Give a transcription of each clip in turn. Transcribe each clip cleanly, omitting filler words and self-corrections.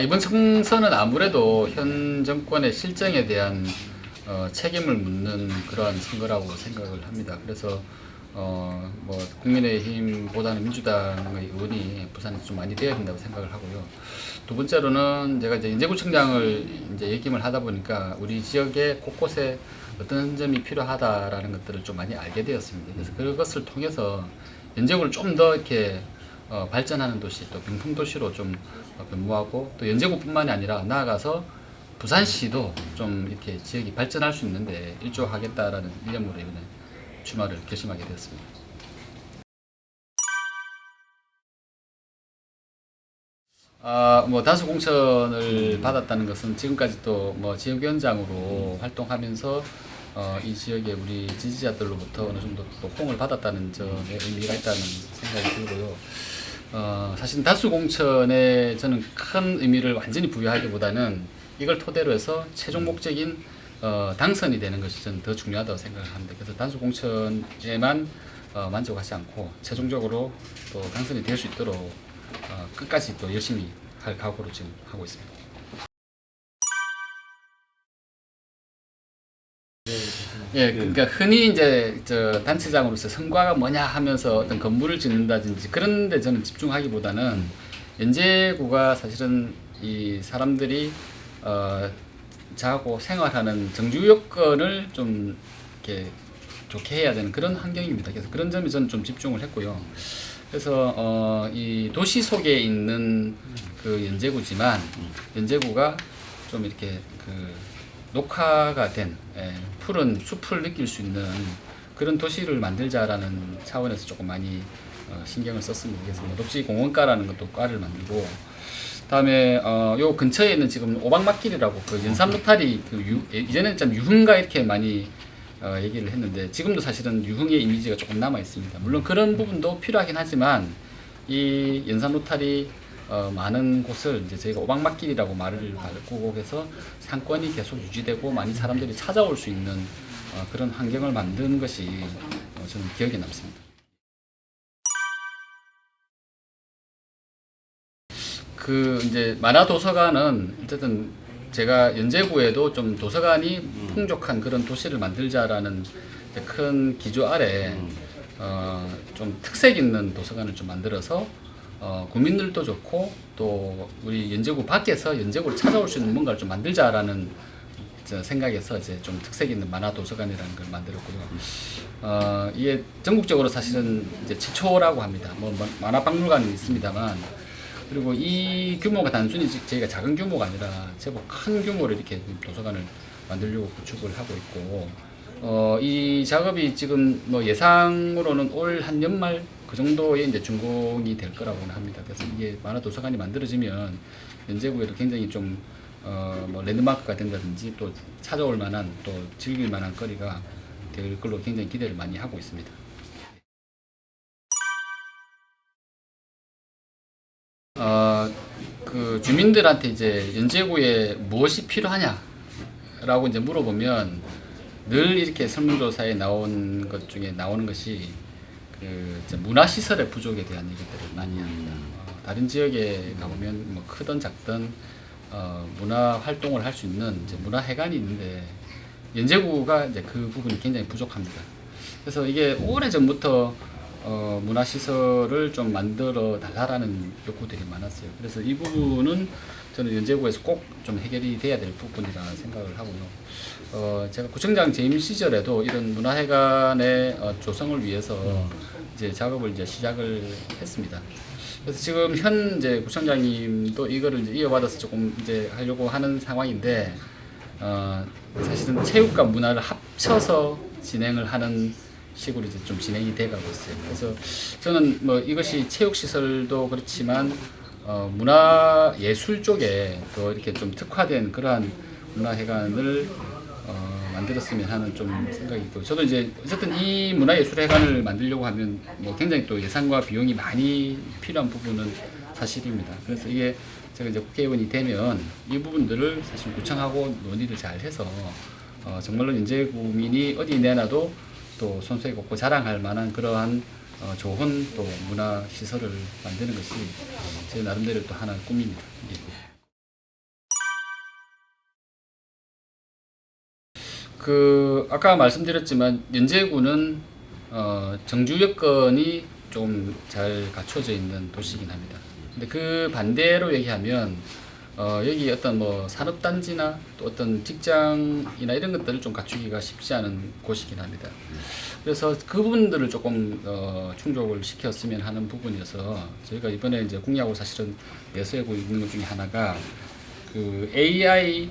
이번 총선은 아무래도 현 정권의 실정에 대한 책임을 묻는 그러한 선거라고 생각을 합니다. 그래서 뭐 국민의힘보다는 민주당의 의원이 부산에서 좀 많이 돼야 된다고 생각을 하고요. 두 번째로는 제가 이제 연제구청장을 이제 역임을 하다 보니까 우리 지역의 곳곳에 어떤 점이 필요하다라는 것들을 좀 많이 알게 되었습니다. 그래서 그것을 통해서 연제구를 좀 더 이렇게 발전하는 도시, 또 병풍 도시로 좀 변모하고, 또 연제구뿐만이 아니라 나아가서 부산시도 좀 이렇게 지역이 발전할 수 있는데 일조하겠다라는 일념으로 이번에 출마를 결심하게 되었습니다. 뭐 단수 공천을 받았다는 것은 지금까지 또 뭐 지역위원장으로 활동하면서 이 지역의 우리 지지자들로부터 어느 정도 또 호응을 받았다는 점에 의미가 있다는 생각이 들고요. 사실 단수 공천에 저는 큰 의미를 완전히 부여하기보다는 이걸 토대로 해서 최종 목적인 당선이 되는 것이 저는 더 중요하다고 생각을 합니다. 그래서 단수 공천에만 만족하지 않고 최종적으로 또 당선이 될 수 있도록 끝까지 또 열심히 할 각오로 지금 하고 있습니다. 예, 그러니까 흔히 이제 저 단체장으로서 성과가 뭐냐 하면서 어떤 건물을 짓는다든지 그런 데 저는 집중하기보다는 연제구가 사실은 이 사람들이 자고 생활하는 정주 여건을 좀 이렇게 좋게 해야 되는 그런 환경입니다. 그래서 그런 점에 저는 좀 집중을 했고요. 그래서 이 도시 속에 있는 그 연제구지만 연제구가 좀 이렇게 그 녹화가 된 푸른 숲을 느낄 수 있는 그런 도시를 만들자라는 차원에서 조금 많이 신경을 썼습니다. 그래서 뭐 녹지 공원가라는 것도 과를 만들고, 다음에 요 근처에 있는 지금 오박막길이라고 그 연산 로타리 이전에는 참 유흥가 이렇게 많이 얘기를 했는데 지금도 사실은 유흥의 이미지가 조금 남아 있습니다. 물론 그런 부분도 필요하긴 하지만 이 연산 로타리 많은 곳을 이제 저희가 오박막길이라고 말을 바꾸고 해서 상권이 계속 유지되고 많이 사람들이 찾아올 수 있는 그런 환경을 만드는 것이 저는 기억에 남습니다. 그 이제 만화도서관은 어쨌든 제가 연제구에도 좀 도서관이 풍족한 그런 도시를 만들자라는 큰 기조 아래 좀 특색 있는 도서관을 좀 만들어서 국민들도 좋고 또 우리 연제구 밖에서 연제구를 찾아올 수 있는 뭔가를 좀 만들자라는 생각에서 이제 좀 특색 있는 만화도서관이라는 걸 만들었고요. 이게 전국적으로 사실은 이제 최초라고 합니다. 뭐 만화박물관은 있습니다만, 그리고 이 규모가 단순히 저희가 작은 규모가 아니라 제법 큰 규모로 이렇게 도서관을 만들려고 구축을 하고 있고, 이 작업이 지금 뭐 예상으로는 올 한 연말 그 정도에 이제 준공이 될 거라고는 합니다. 그래서 이게 만화 도서관이 만들어지면 연제구에도 굉장히 좀 뭐 랜드마크가 된다든지 또 찾아올 만한 또 즐길 만한 거리가 될 걸로 굉장히 기대를 많이 하고 있습니다. 그 주민들한테 이제 연제구에 무엇이 필요하냐라고 이제 물어보면 늘 이렇게 설문조사에 나온 것 중에 나오는 것이 그 문화시설의 부족에 대한 얘기들을 많이 합니다. 다른 지역에 가보면 뭐 크든 작든 문화 활동을 할 수 있는 이제 문화회관이 있는데 연제구가 이제 그 부분이 굉장히 부족합니다. 그래서 이게 오래 전부터 문화시설을 좀 만들어 달라라는 요구들이 많았어요. 그래서 이 부분은 저는 연제구에서 꼭 좀 해결이 돼야 될 부분이라 생각을 하고요. 제가 구청장 재임 시절에도 이런 문화회관의 조성을 위해서 이제 작업을 이제 시작을 했습니다. 그래서 지금 현 이제 구청장님도 이거를 이제 이어받아서 조금 이제 하려고 하는 상황인데, 사실은 체육과 문화를 합쳐서 진행을 하는 식으로 이제 좀 진행이 돼가고 있어요. 그래서 저는 뭐 이것이 체육 시설도 그렇지만 문화 예술 쪽에 또 이렇게 좀 특화된 그러한 문화회관을 만들었으면 하는 좀 생각이 있고, 저도 이제 어쨌든 이 문화예술회관을 만들려고 하면 뭐 굉장히 또 예산과 비용이 많이 필요한 부분은 사실입니다. 그래서 이게 제가 이제 국회의원이 되면 이 부분들을 사실 구청하고 논의를 잘 해서 정말로 연제구민이 어디 내놔도 또 손수에 꼽고 자랑할 만한 그러한 좋은 또 문화 시설을 만드는 것이 제 나름대로 또 하나의 꿈입니다. 예. 그 아까 말씀드렸지만 연제구는 정주 여건이 좀 잘 갖춰져 있는 도시이긴 합니다. 근데 그 반대로 얘기하면 여기 어떤 뭐 산업단지나 또 어떤 직장이나 이런 것들을 좀 갖추기가 쉽지 않은 곳이긴 합니다. 그래서 그 부분들을 조금 충족을 시켰으면 하는 부분이어서 저희가 이번에 이제 공약으로 사실은 내세우고 있는 것 중에 하나가 그 AI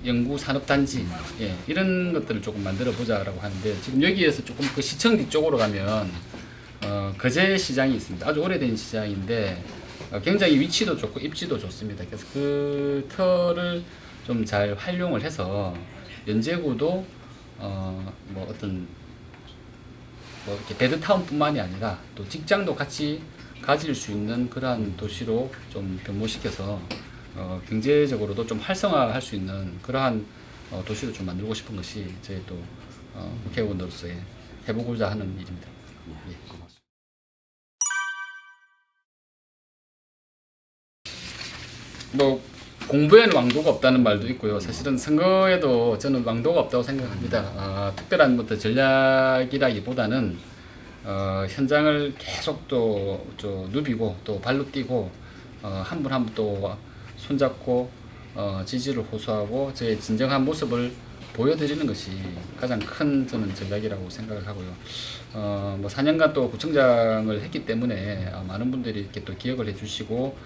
연구 산업단지 이런 것들을 조금 만들어 보자라고 하는데, 지금 여기에서 조금 그 시청 뒤쪽으로 가면 거제 시장이 있습니다. 아주 오래된 시장인데 굉장히 위치도 좋고 입지도 좋습니다. 그래서 그 터를 좀 잘 활용을 해서 연제구도 뭐 어떤 뭐 이렇게 베드타운뿐만이 아니라 또 직장도 같이 가질 수 있는 그러한 도시로 좀 변모시켜서 경제적으로도 좀 활성화할 수 있는 그러한 도시를 좀 만들고 싶은 것이 저희 또 국회의원으로서의 해보고자 하는 일입니다. 예, 고맙습니다. 뭐 공부에는 왕도가 없다는 말도 있고요. 사실은 선거에도 저는 왕도가 없다고 생각합니다. 특별한 뭐 전략이라기보다는 현장을 계속 또 누비고 또 발로 뛰고 한 분 한 분 또 손잡고 지지를 호소하고 제 진정한 모습을 보여드리는 것이 가장 큰 저는 전략이라고 생각을 하고요. 뭐 4년간 또 구청장을 했기 때문에 많은 분들이 이렇게 또 기억을 해주시고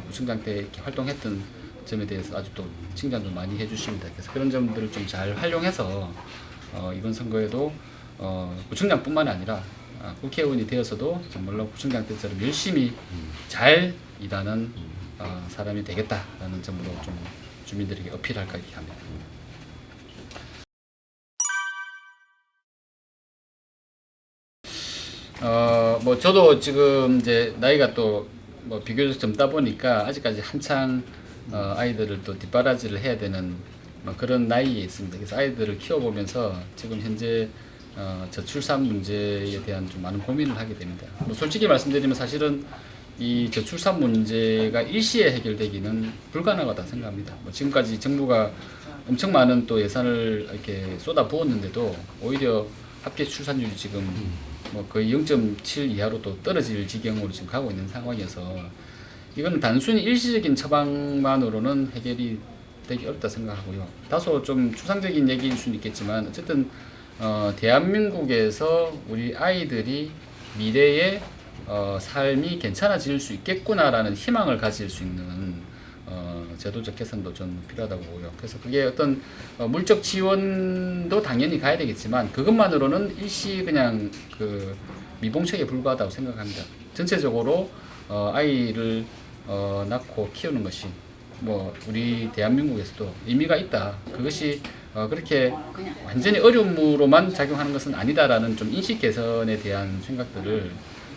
구청장 때 이렇게 활동했던 점에 대해서 아주 또 칭찬도 많이 해주십니다. 그래서 그런 점들을 좀 잘 활용해서 이번 선거에도 구청장뿐만 아니라 국회의원이 되어서도 정말로 구청장 때처럼 열심히 잘 일하는 사람이 되겠다라는 점으로 좀 주민들에게 어필할까 이렇게 합니다. 뭐 저도 지금 이제 나이가 또 뭐 비교적 젊다 보니까 아직까지 한창 아이들을 또 뒷바라지를 해야 되는 뭐 그런 나이에 있습니다. 그래서 아이들을 키워보면서 지금 현재 저출산 문제에 대한 좀 많은 고민을 하게 됩니다. 뭐 솔직히 말씀드리면 사실은 이 저출산 문제가 일시에 해결되기는 불가능하다 생각합니다. 뭐 지금까지 정부가 엄청 많은 또 예산을 이렇게 쏟아 부었는데도 오히려 합계 출산율이 지금 뭐 거의 0.7 이하로 또 떨어질 지경으로 지금 가고 있는 상황이어서 이거는 단순히 일시적인 처방만으로는 해결이 되기 어렵다 생각하고요. 다소 좀 추상적인 얘기일 수는 있겠지만 어쨌든 대한민국에서 우리 아이들이 미래에 삶이 괜찮아질 수 있겠구나라는 희망을 가질 수 있는 제도적 개선도 좀 필요하다고 보고요. 그래서 그게 어떤 물적 지원도 당연히 가야 되겠지만 그것만으로는 일시 그냥 그 미봉책에 불과하다고 생각합니다. 전체적으로 아이를 낳고 키우는 것이 뭐 우리 대한민국에서도 의미가 있다. 그것이 그렇게 완전히 어려움으로만 작용하는 것은 아니다라는 좀 인식 개선에 대한 생각들을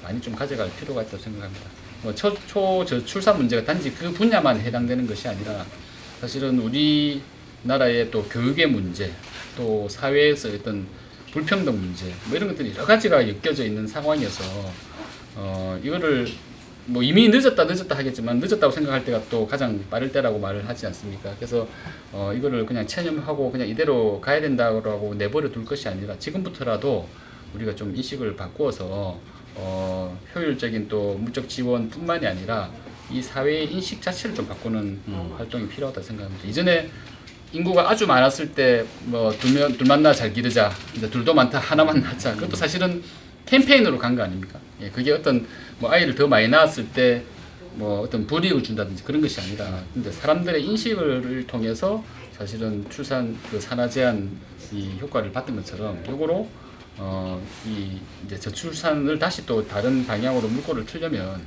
많이 좀 가져갈 필요가 있다고 생각합니다. 뭐 초저출산 문제가 단지 그 분야만 해당되는 것이 아니라 사실은 우리나라의 또 교육의 문제, 또 사회에서 어떤 불평등 문제, 뭐 이런 것들이 여러 가지가 엮여져 있는 상황이어서 이거를 뭐 이미 늦었다 하겠지만 늦었다고 생각할 때가 또 가장 빠를 때라고 말을 하지 않습니까? 그래서 이거를 그냥 체념하고 그냥 이대로 가야 된다고 내버려 둘 것이 아니라 지금부터라도 우리가 좀 인식을 바꾸어서 효율적인 또 물적 지원뿐만이 아니라 이 사회의 인식 자체를 좀 바꾸는 활동이 필요하다 생각합니다. 이전에 인구가 아주 많았을 때 뭐 둘만 낳아 잘 기르자, 이제 둘도 많다 하나만 낳자, 그것도 사실은 캠페인으로 간 거 아닙니까? 예, 그게 어떤 뭐 아이를 더 많이 낳았을 때 뭐 어떤 불이익을 준다든지 그런 것이 아니라, 근데 사람들의 인식을 통해서 사실은 출산 그 산하 제한 이 효과를 봤던 것처럼 요거로 이 이제 저출산을 다시 또 다른 방향으로 물꼬를 틀려면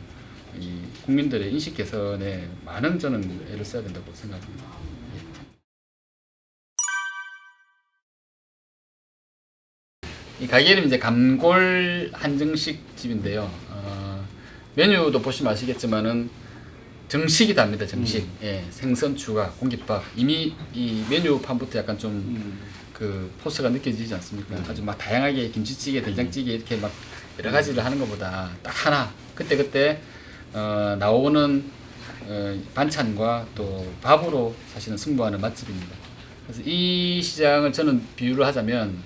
이 국민들의 인식 개선에 많은 저는 애를 써야 된다고 생각합니다. 이 가게는 이제 감골 한정식 집인데요. 메뉴도 보시면 아시겠지만은 정식이 답니다. 정식. 예, 생선 추가, 공깃밥. 이미 이 메뉴판부터 약간 좀 그 포스가 느껴지지 않습니까? 아주 막 다양하게 김치찌개, 된장찌개 이렇게 막 여러 가지를 하는 것보다 딱 하나 그때 나오는 반찬과 또 밥으로 사실은 승부하는 맛집입니다. 그래서 이 시장을 저는 비유를 하자면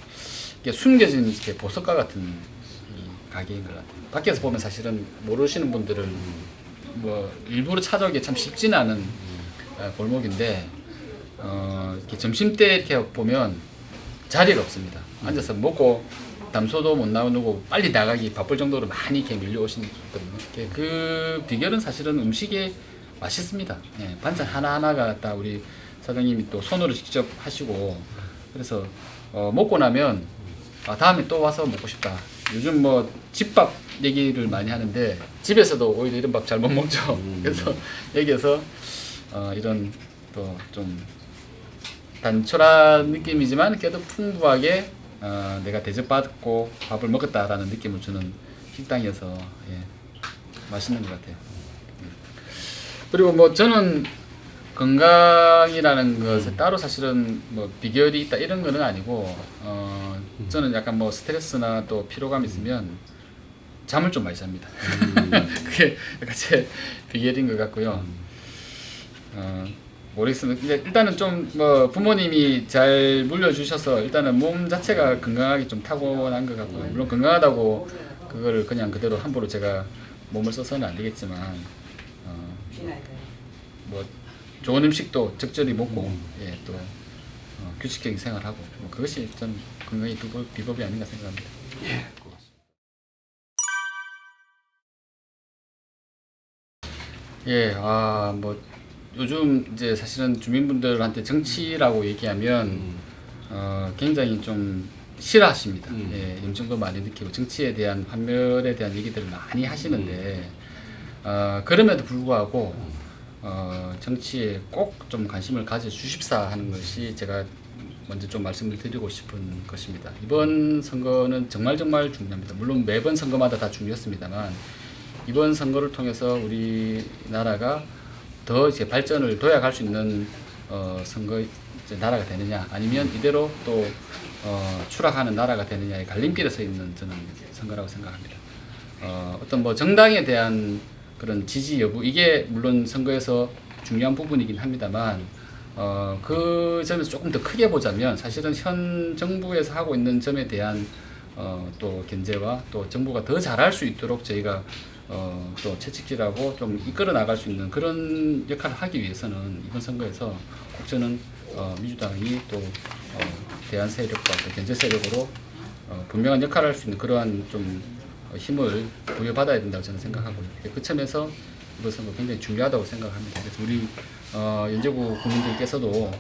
이게 숨겨진 이렇게 보석과 같은 이 가게인 것 같아요. 밖에서 보면 사실은 모르시는 분들은 뭐 일부러 찾아오기 참 쉽지는 않은 골목인데 이렇게 점심때 이렇게 보면 자리가 없습니다. 앉아서 먹고 담소도 못 나누고 빨리 나가기 바쁠 정도로 많이 이렇게 밀려오시거든요. 그 비결은 사실은 음식이 맛있습니다. 예, 반찬 하나하나가 다 우리 사장님이 또 손으로 직접 하시고 그래서 먹고 나면 다음에 또 와서 먹고 싶다. 요즘 뭐 집밥 얘기를 많이 하는데 집에서도 오히려 이런 밥 잘 못 먹죠. 그래서 여기에서 이런 또 좀 단촐한 느낌이지만 그래도 풍부하게 내가 대접받고 밥을 먹었다라는 느낌을 주는 식당이어서 예, 맛있는 것 같아요. 그리고 뭐 저는 건강이라는 것에 따로 사실은 뭐 비결이 있다 이런 거는 아니고 저는 약간 뭐 스트레스나 또 피로감 있으면 잠을 좀 많이 잡니다. 그게 약간 제 비결인 것 같고요. 모르겠습니다. 근데 일단은 좀 뭐 부모님이 잘 물려주셔서 일단은 몸 자체가 건강하게 좀 타고난 것 같고요. 물론 건강하다고 그거를 그냥 그대로 함부로 제가 몸을 써서는 안 되겠지만 뭐 좋은 음식도 적절히 먹고 예, 또 규칙적인 생활하고 뭐 그것이 전 건강의 비법이 아닌가 생각합니다. 예. 예, 뭐 요즘 이제 사실은 주민분들한테 정치라고 얘기하면 굉장히 좀 싫어하십니다. 예, 염증도 많이 느끼고 정치에 대한 환멸에 대한 얘기들을 많이 하시는데 그럼에도 불구하고 정치에 꼭 좀 관심을 가져주십사 하는 것이 제가 먼저 좀 말씀을 드리고 싶은 것입니다. 이번 선거는 정말 중요합니다. 물론 매번 선거마다 다 중요했습니다만 이번 선거를 통해서 우리나라가 더 이제 발전을 도약할 수 있는 선거 이제 나라가 되느냐 아니면 이대로 또 추락하는 나라가 되느냐의 갈림길에 서 있는 저는 선거라고 생각합니다. 어떤 뭐 정당에 대한 그런 지지 여부 이게 물론 선거에서 중요한 부분이긴 합니다만 그 점에서 조금 더 크게 보자면 사실은 현 정부에서 하고 있는 점에 대한 또 견제와 또 정부가 더 잘할 수 있도록 저희가 또 채찍질하고 좀 이끌어 나갈 수 있는 그런 역할을 하기 위해서는 이번 선거에서 꼭 저는 민주당이 또 대안 세력과 또 견제 세력으로 분명한 역할을 할 수 있는 그러한 좀 힘을 부여받아야 된다고 저는 생각하고요. 그 점에서 이번 선거 굉장히 중요하다고 생각합니다. 그래서 우리 연제구 국민들께서도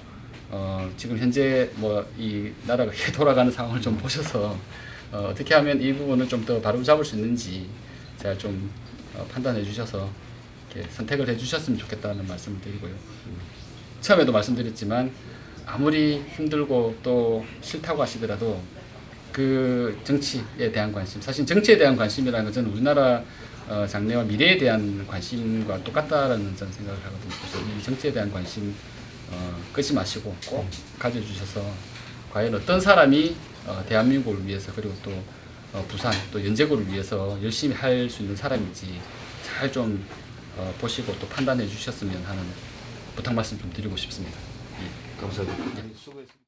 지금 현재 뭐 이 나라가 돌아가는 상황을 좀 보셔서 어떻게 하면 이 부분을 좀 더 바로잡을 수 있는지 잘 좀 판단해 주셔서 이렇게 선택을 해 주셨으면 좋겠다는 말씀을 드리고요. 처음에도 말씀드렸지만 아무리 힘들고 또 싫다고 하시더라도 그 정치에 대한 관심, 사실 정치에 대한 관심이라는 것은 우리나라 장래와 미래에 대한 관심과 똑같다라는 저는 생각을 하거든요. 그래서 이 정치에 대한 관심 끄지 마시고 꼭 가져주셔서 과연 어떤 사람이 대한민국을 위해서 그리고 또 부산 또 연제구를 위해서 열심히 할 수 있는 사람인지 잘 좀 보시고 또 판단해 주셨으면 하는 부탁 말씀 좀 드리고 싶습니다. 감사합니다. 수고했습니다.